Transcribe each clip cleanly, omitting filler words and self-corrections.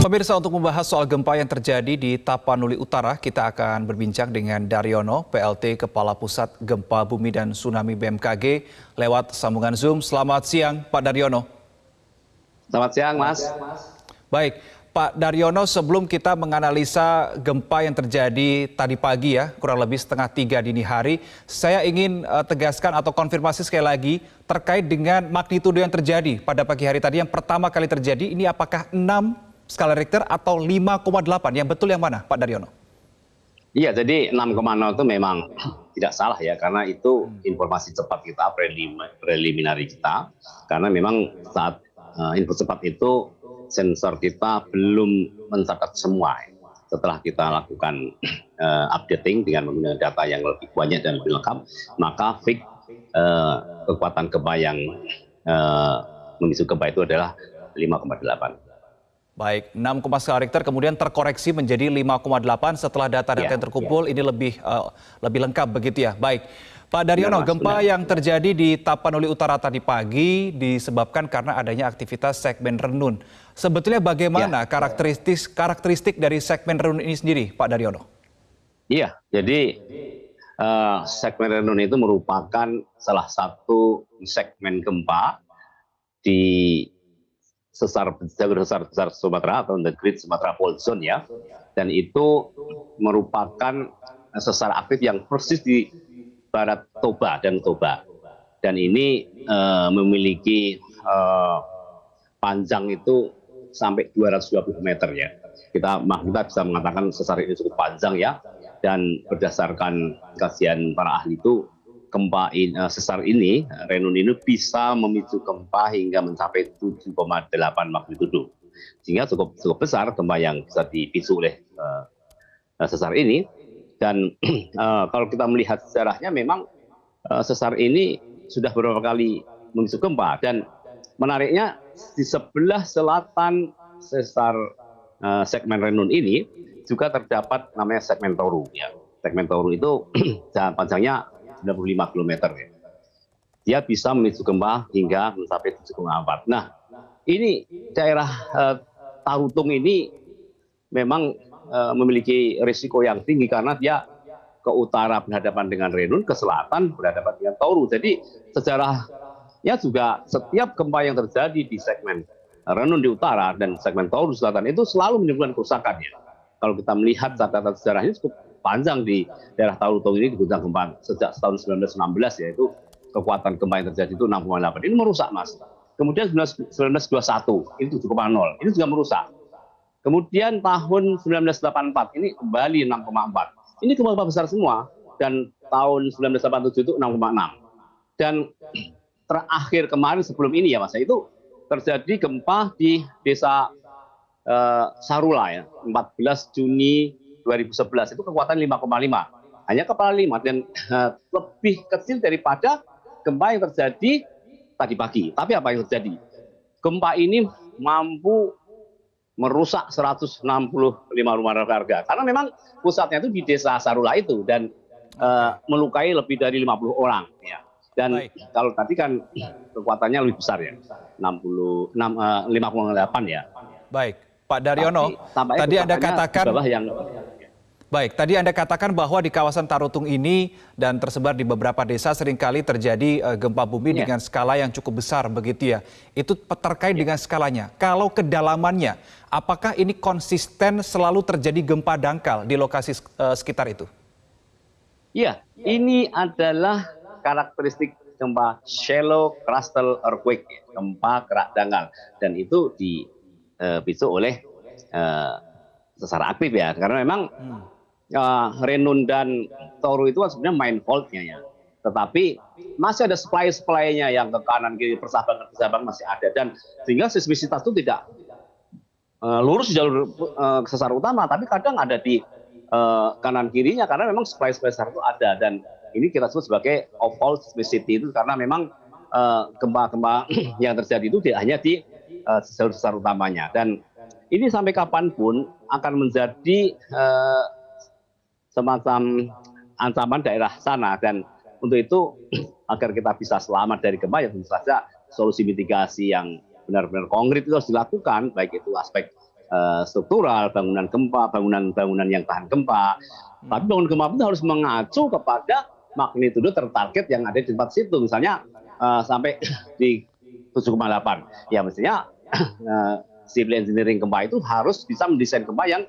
Pemirsa, untuk membahas soal gempa yang terjadi di Tapanuli Utara, kita akan berbincang dengan Daryono, PLT Kepala Pusat Gempa Bumi dan Tsunami BMKG lewat sambungan Zoom. Selamat siang, Pak Daryono. Selamat siang, Mas. Baik, Pak Daryono, sebelum kita menganalisa gempa yang terjadi tadi pagi ya, kurang lebih setengah 3 dini hari, saya ingin tegaskan atau konfirmasi sekali lagi terkait dengan magnitudo yang terjadi pada pagi hari tadi. Yang pertama kali terjadi, ini apakah 6 skala Richter atau 5,8? Yang betul yang mana, Pak Daryono? Iya, jadi 6,0 itu memang tidak salah ya, karena itu informasi cepat kita, preliminary kita. Karena memang saat info cepat itu sensor kita belum mencatat semua. Setelah kita lakukan updating dengan menggunakan data yang lebih banyak dan lebih lengkap, maka fix kekuatan gempa yang memicu gempa itu adalah 5,8. Baik, 6 skala Richter kemudian terkoreksi menjadi 5,8 setelah data-data yang terkumpul. Ini lebih lengkap begitu ya. Baik, Pak Daryono, gempa yang terjadi di Tapanuli Utara tadi pagi disebabkan karena adanya aktivitas segmen renun. Sebetulnya bagaimana karakteristik dari segmen renun ini sendiri, Pak Daryono? Iya, jadi segmen renun itu merupakan salah satu segmen gempa di sesar Sumatera atau the Great Sumatera Fault Zone ya, dan itu merupakan sesar aktif yang persis di barat Toba dan Toba, dan ini memiliki panjang itu sampai 220 meter ya. Kita bisa mengatakan sesar ini cukup panjang ya, dan berdasarkan kajian para ahli itu gempa sesar ini, renun ini bisa memicu gempa hingga mencapai 7,8 magnitudo. Sehingga cukup besar gempa yang bisa dipicu oleh sesar ini. Dan kalau kita melihat sejarahnya memang sesar ini sudah beberapa kali memicu gempa. Dan menariknya di sebelah selatan sesar segmen renun ini juga terdapat namanya segmen Toru. Ya. Segmen Toru itu panjangnya 95 km ya. Dia bisa memicu gempa hingga mencapai 7,4. Nah, ini daerah Tarutung ini memang memiliki risiko yang tinggi karena dia ke utara berhadapan dengan Renun, ke selatan berhadapan dengan Toru. Jadi sejarahnya juga setiap gempa yang terjadi di segmen Renun di utara dan segmen Toru di selatan itu selalu menimbulkan kerusakan ya. Kalau kita melihat catatan sejarahnya cukup panjang di daerah Tarutung ini diguncang gempa sejak tahun 1916, yaitu kekuatan gempa yang terjadi itu 6,8. Ini merusak, Mas. Kemudian 1921 itu 7,0, ini juga merusak. Kemudian tahun 1984 ini kembali 6,4. Ini gempa besar semua, dan tahun 1987 itu 6,6. Dan terakhir kemarin sebelum ini ya Mas, itu terjadi gempa di desa Sarula ya, 14 Juni 2011 itu kekuatan 5,5, hanya kepala 5, dan lebih kecil daripada gempa yang terjadi tadi pagi. Tapi apa yang terjadi? Gempa ini mampu merusak 165 rumah warga karena memang pusatnya itu di desa Sarula itu, dan melukai lebih dari 50 orang ya. Dan kalau tadi kan kekuatannya lebih besar ya, 5,8 ya. Baik, Pak Daryono, tadi Anda katakan baik, tadi Anda katakan bahwa di kawasan Tarutung ini dan tersebar di beberapa desa seringkali terjadi gempa bumi dengan skala yang cukup besar begitu ya. Itu terkait dengan skalanya. Kalau kedalamannya, apakah ini konsisten selalu terjadi gempa dangkal di lokasi sekitar itu? Iya, ini adalah karakteristik gempa shallow crustal earthquake, gempa kerak dangkal, dan itu dipicu oleh sesar aktif ya, karena memang Renun dan Toru itu kan sebenarnya main fault-nya ya, tetapi masih ada supply-nya yang ke kanan kiri persahabat masih ada, dan sehingga seismisitas itu tidak lurus di jalur sesar utama, tapi kadang ada di kanan kirinya karena memang supply sesar itu ada. Dan ini kita sebut sebagai off-fault seismicity itu karena memang gempa-gempa yang terjadi itu tidak hanya di jalur sesar utamanya, dan ini sampai kapanpun akan menjadi semacam ancaman daerah sana. Dan untuk itu agar kita bisa selamat dari gempa, ya tentu saja solusi mitigasi yang benar-benar konkret itu harus dilakukan, baik itu aspek struktural, bangunan gempa, bangunan yang tahan gempa. Tapi bangunan gempa itu harus mengacu kepada magnitudo tertarget yang ada di tempat situ. Misalnya sampai di 7,8. Ya mestinya civil engineering gempa itu harus bisa mendesain gempa yang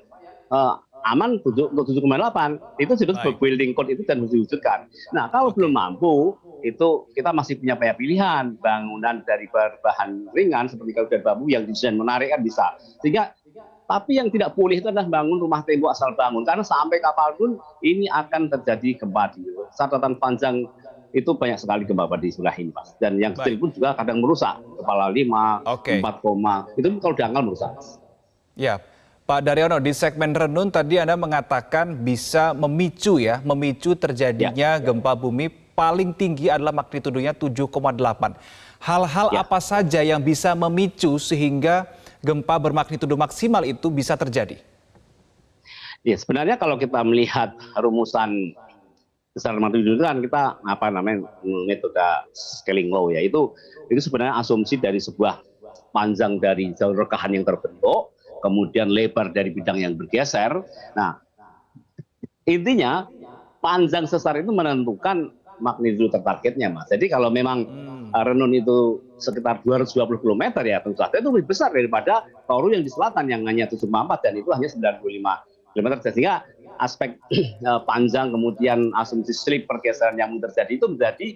aman untuk 7,8. Itu disebut building code itu dan harus diwujudkan. Nah, kalau belum mampu, itu kita masih punya banyak pilihan. Bangunan dari bahan ringan seperti kayu dan bambu yang desain menarik kan bisa. Sehingga tapi yang tidak boleh itu adalah bangun rumah tembok asal bangun, karena sampai kapanpun ini akan terjadi gempa. Catatan panjang itu banyak sekali gempa di sebelah ini, Mas. Dan yang kecil pun juga kadang merusak. Kepala 5, 4, itu kalau dangkal merusak, Mas. Ya, Pak Daryono, di segmen renun tadi Anda mengatakan bisa memicu terjadinya gempa bumi paling tinggi adalah magnitudonya 7,8. Hal-hal apa saja yang bisa memicu sehingga gempa bermagnitudo maksimal itu bisa terjadi? Ya, sebenarnya kalau kita melihat rumusan besar magnitudo itu kan kita metode scaling law ya, itu sebenarnya asumsi dari sebuah panjang dari jalur rekahan yang terbentuk, kemudian lebar dari bidang yang bergeser. Nah, intinya panjang sesar itu menentukan magnitudo tertargetnya, Mas. Jadi kalau memang renun itu sekitar 220 km ya, tentu saja itu lebih besar daripada Toru yang di selatan yang hanya 7,4 dan itu hanya 95 km. Sehingga aspek panjang kemudian asumsi slip pergeseran yang terjadi itu menjadi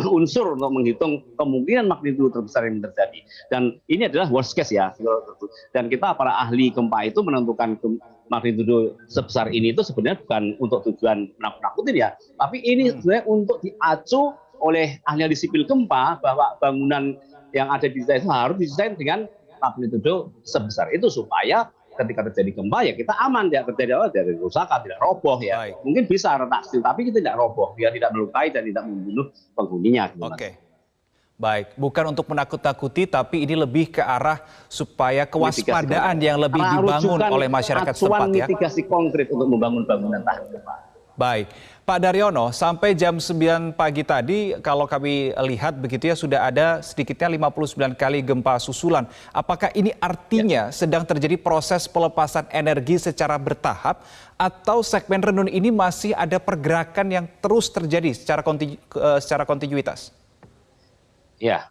unsur untuk menghitung kemungkinan magnitudo terbesar yang terjadi. Dan ini adalah worst case ya. Dan kita para ahli gempa itu menentukan magnitudo sebesar ini itu sebenarnya bukan untuk tujuan menakut-nakutin ya, tapi ini sebenarnya untuk diacu oleh ahli sipil gempa bahwa bangunan yang ada di desa itu harus didesain dengan magnitudo sebesar itu supaya ketika terjadi gempa ya kita aman, tidak terjadi dari kerusakan, tidak roboh ya. Baik. Mungkin bisa retak, tapi kita tidak roboh, biar tidak melukai dan tidak membunuh penghuninya. Oke. Baik, bukan untuk menakut-nakuti, tapi ini lebih ke arah supaya kewaspadaan yang lebih dibangun oleh masyarakat setempat ya. Mitigasi konkret untuk membangun bangunan tahan gempa. Baik, Pak Daryono, sampai jam 9 pagi tadi kalau kami lihat begitu ya sudah ada sedikitnya 59 kali gempa susulan. Apakah ini artinya sedang terjadi proses pelepasan energi secara bertahap atau segmen renun ini masih ada pergerakan yang terus terjadi secara kontinuitas? Ya,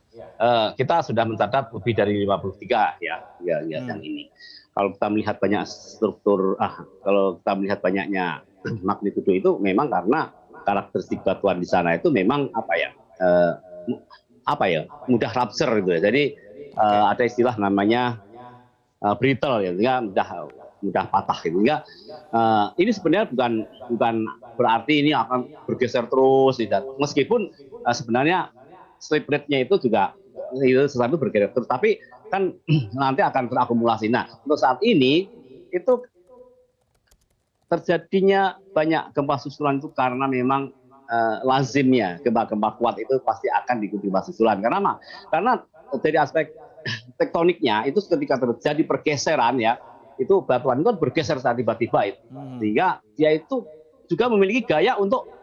kita sudah mencatat lebih dari 53 yang ini. Kalau kita melihat banyak struktur, kalau kita melihat banyaknya magnitudo itu memang karena karakteristik batuan di sana itu memang mudah rupture gitu ya. Jadi ada istilah namanya brittle ya, sehingga mudah patah gitu. Sehingga ini sebenarnya bukan berarti ini akan bergeser terus, tidak. Meskipun sebenarnya slip rate-nya itu juga sesuatu bergerak terus, tapi kan nanti akan terakumulasi. Nah, untuk saat ini itu terjadinya banyak gempa susulan itu karena memang lazimnya gempa-gempa kuat itu pasti akan diikuti gempa susulan. Karena dari aspek tektoniknya itu ketika terjadi pergeseran ya, itu batuan itu bergeser saat tiba-tiba itu, sehingga dia itu juga memiliki gaya untuk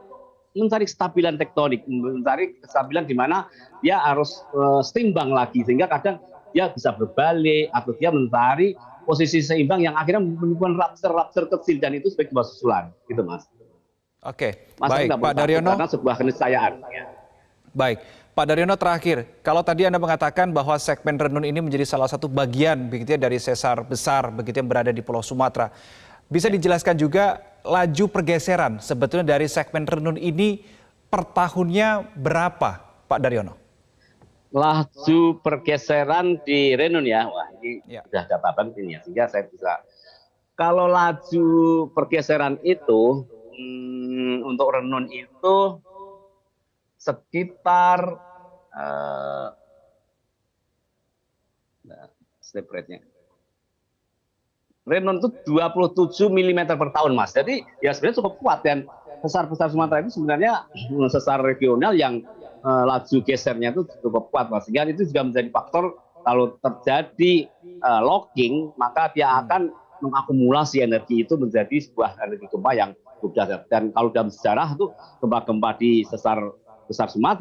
mencari kestabilan tektonik, mencari kestabilan di mana dia harus seimbang lagi, sehingga kadang dia bisa berbalik atau dia mencari posisi seimbang yang akhirnya menimbulkan rupture kecil dan itu sebagai gempa susulan, gitu Mas. Oke, baik Pak Daryono. Karena sebuah keniscayaan. Ya. Baik, Pak Daryono terakhir, kalau tadi Anda mengatakan bahwa segmen renun ini menjadi salah satu bagian begitu ya dari sesar besar begitu yang berada di Pulau Sumatera, bisa dijelaskan juga laju pergeseran sebetulnya dari segmen renun ini per tahunnya berapa, Pak Daryono? Laju pergeseran di renun ya, wah ini sudah catatan ini ya, sehingga saya bisa. Kalau laju pergeseran itu untuk renun itu sekitar slip rate-nya. Renun itu 27 mm per tahun, Mas. Jadi ya sebenarnya cukup kuat, dan sesar-sesar Sumatera itu sebenarnya sesar regional yang laju gesernya itu cukup kuat, Mas. Sehingga itu juga menjadi faktor kalau terjadi locking, maka dia akan mengakumulasi energi itu menjadi sebuah energi gempa yang cukup dahsyat. Dan kalau dalam sejarah itu gempa-gempa di sesar Sumatera